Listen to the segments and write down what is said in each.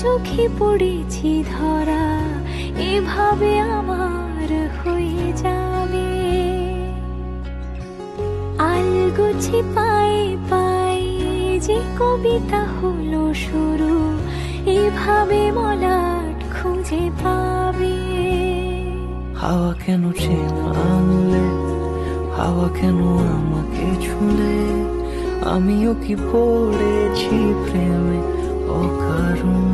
চোখে পড়েছি ধরা, এভাবে আমার হয়ে যাবে। আলগোছে পায়ে পায়ে যে কবিতা হলো শুরু, এভাবে মলাট খুঁজে পাবে। হাওয়া কেন চেনা আঙুলে, হাওয়া কেন আমাকে ছুলে, আমিও কি পড়েছি প্রেমে অকারণ।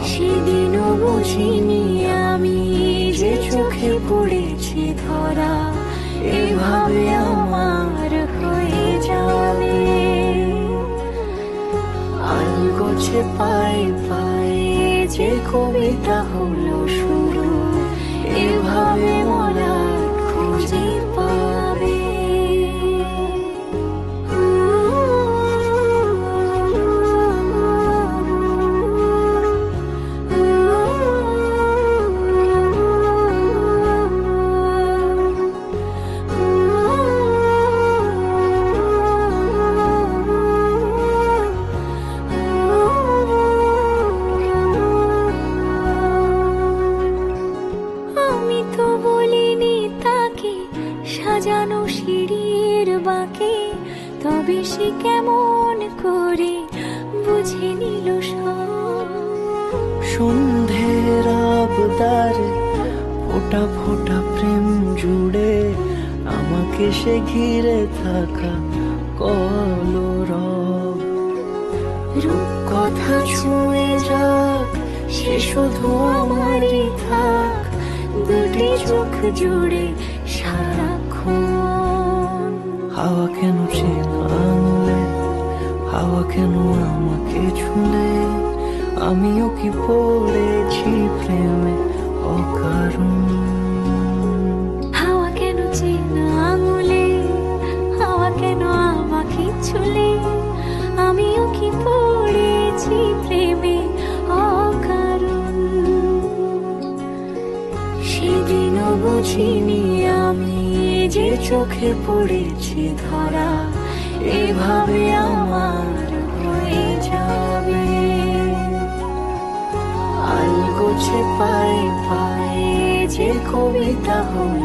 সেদিনও বুঝিনি আমি যে চোখে পড়েছি ধরা, এভাবে আমার হয়ে যাবে। আলগোছে পায়ে পায়ে যে কবিতা হলো শুরু, এভাবে মলাট খুঁজে পাবে। সাজানো সিঁড়ির বাঁকে, তবে সে কেমন করে বুঝে নিল সব। সন্ধ্যের আবদারে ফোঁটা ফোঁটা প্রেম জুড়ে, আমাকে সে ঘিরে থাকা কলরব। রূপকথা ছুঁয়ে যাক, সে শুধু আমারই থাক, দুটি চোখ জুড়ে সারাক্ষণ। হাওয়া কেন চেনা আঙুলে, হাওয়া কেন আমাকে ছুলে, আমিও কি পড়েছি প্রেমে অকারণ। হাওয়া কেন চেনা আঙুলে, হাওয়া কেন আমাকে ছুলে, আমিও কি পড়েছি প্রেমে অকারণ। সেদিনও বুঝিনি আমি যে চোখে পড়েছি ধরা, এভাবে আমার হয়ে যাবে। আলগোছে পায়ে পায়ে যে কবিতা হলো